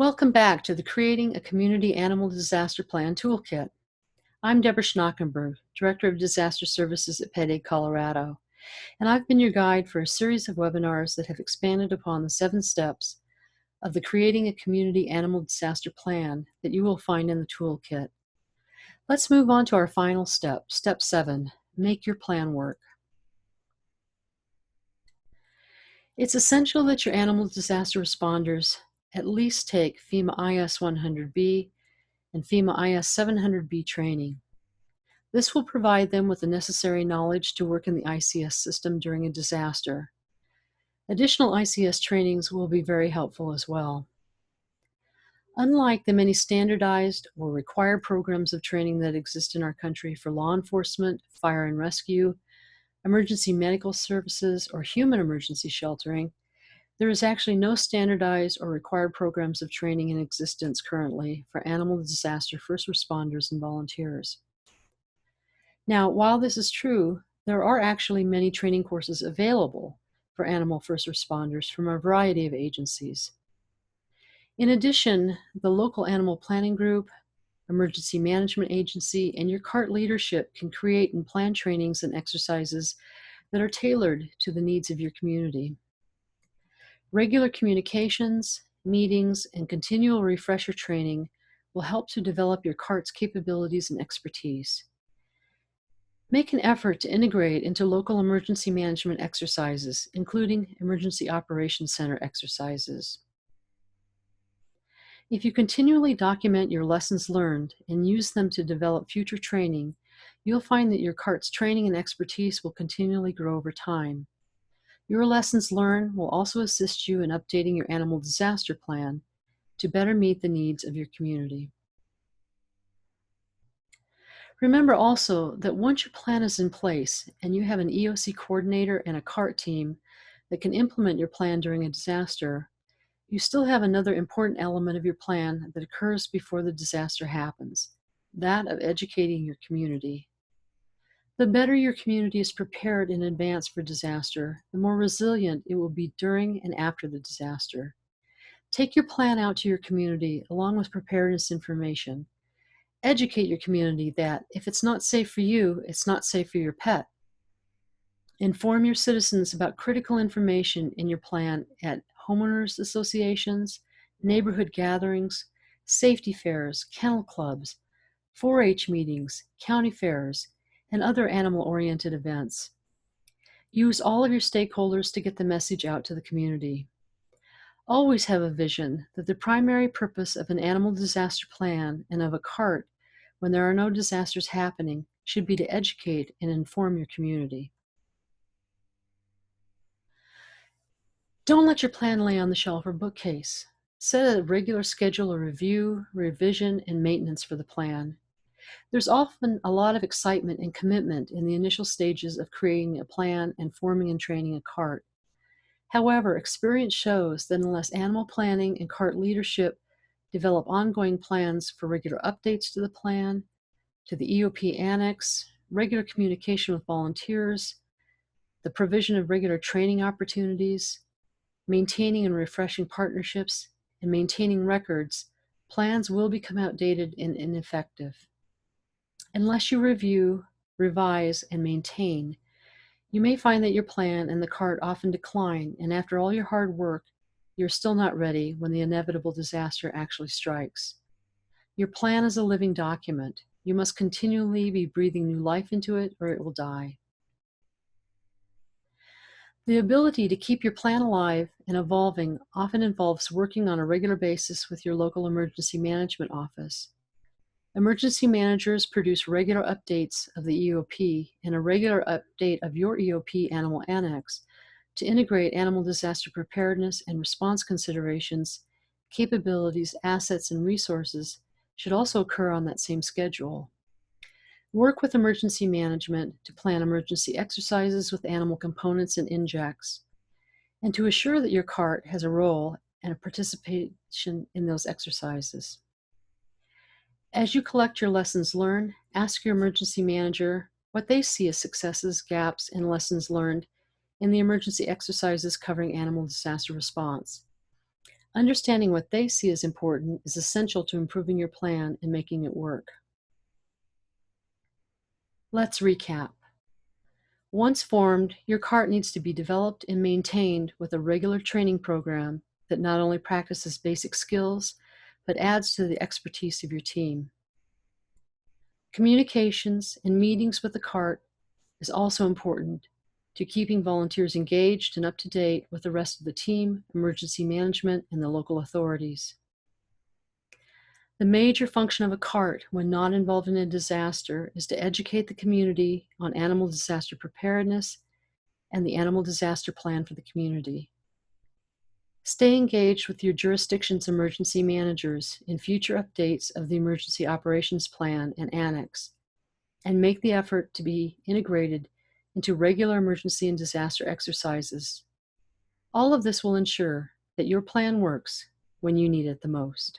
Welcome back to the Creating a Community Animal Disaster Plan Toolkit. I'm Debrah Schnackenberg, Director of Disaster Services at PetAid Colorado, and I've been your guide for a series of webinars that have expanded upon the 7 steps of the Creating a Community Animal Disaster Plan that you will find in the toolkit. Let's move on to our final step, Step 7, Make Your Plan Work. It's essential that your animal disaster responders at least take FEMA IS 100B and FEMA IS 700B training. This will provide them with the necessary knowledge to work in the ICS system during a disaster. Additional ICS trainings will be very helpful as well. Unlike the many standardized or required programs of training that exist in our country for law enforcement, fire and rescue, emergency medical services, or human emergency sheltering, there is actually no standardized or required programs of training in existence currently for animal disaster first responders and volunteers. Now, while this is true, there are actually many training courses available for animal first responders from a variety of agencies. In addition, the local animal planning group, emergency management agency, and your CART leadership can create and plan trainings and exercises that are tailored to the needs of your community. Regular communications, meetings, and continual refresher training will help to develop your CART's capabilities and expertise. Make an effort to integrate into local emergency management exercises, including Emergency Operations Center exercises. If you continually document your lessons learned and use them to develop future training, you'll find that your CART's training and expertise will continually grow over time. Your lessons learned will also assist you in updating your animal disaster plan to better meet the needs of your community. Remember also that once your plan is in place and you have an EOC coordinator and a CART team that can implement your plan during a disaster, you still have another important element of your plan that occurs before the disaster happens, that of educating your community. The better your community is prepared in advance for disaster, the more resilient it will be during and after the disaster. Take your plan out to your community along with preparedness information. Educate your community that if it's not safe for you, it's not safe for your pet. Inform your citizens about critical information in your plan at homeowners associations, neighborhood gatherings, safety fairs, kennel clubs, 4-H meetings, county fairs, and other animal-oriented events. Use all of your stakeholders to get the message out to the community. Always have a vision that the primary purpose of an animal disaster plan and of a CART when there are no disasters happening should be to educate and inform your community. Don't let your plan lay on the shelf or bookcase. Set a regular schedule of review, revision, and maintenance for the plan. There's often a lot of excitement and commitment in the initial stages of creating a plan and forming and training a CART. However, experience shows that unless animal planning and CART leadership develop ongoing plans for regular updates to the plan, to the EOP annex, regular communication with volunteers, the provision of regular training opportunities, maintaining and refreshing partnerships, and maintaining records, plans will become outdated and ineffective. Unless you review, revise, and maintain, you may find that your plan and the CART often decline, and after all your hard work, you're still not ready when the inevitable disaster actually strikes. Your plan is a living document. You must continually be breathing new life into it, or it will die. The ability to keep your plan alive and evolving often involves working on a regular basis with your local emergency management office. Emergency managers produce regular updates of the EOP and a regular update of your EOP Animal Annex to integrate animal disaster preparedness and response considerations, capabilities, assets, and resources should also occur on that same schedule. Work with emergency management to plan emergency exercises with animal components and injects, and to assure that your CART has a role and a participation in those exercises. As you collect your lessons learned, ask your emergency manager what they see as successes, gaps, and lessons learned in the emergency exercises covering animal disaster response. Understanding what they see as important is essential to improving your plan and making it work. Let's recap. Once formed, your cart needs to be developed and maintained with a regular training program that not only practices basic skills, but adds to the expertise of your team. Communications and meetings with the cart is also important to keeping volunteers engaged and up to date with the rest of the team, emergency management, and the local authorities. The major function of a cart when not involved in a disaster is to educate the community on animal disaster preparedness and the animal disaster plan for the community. Stay engaged with your jurisdiction's emergency managers in future updates of the Emergency Operations Plan and Annex, and make the effort to be integrated into regular emergency and disaster exercises. All of this will ensure that your plan works when you need it the most.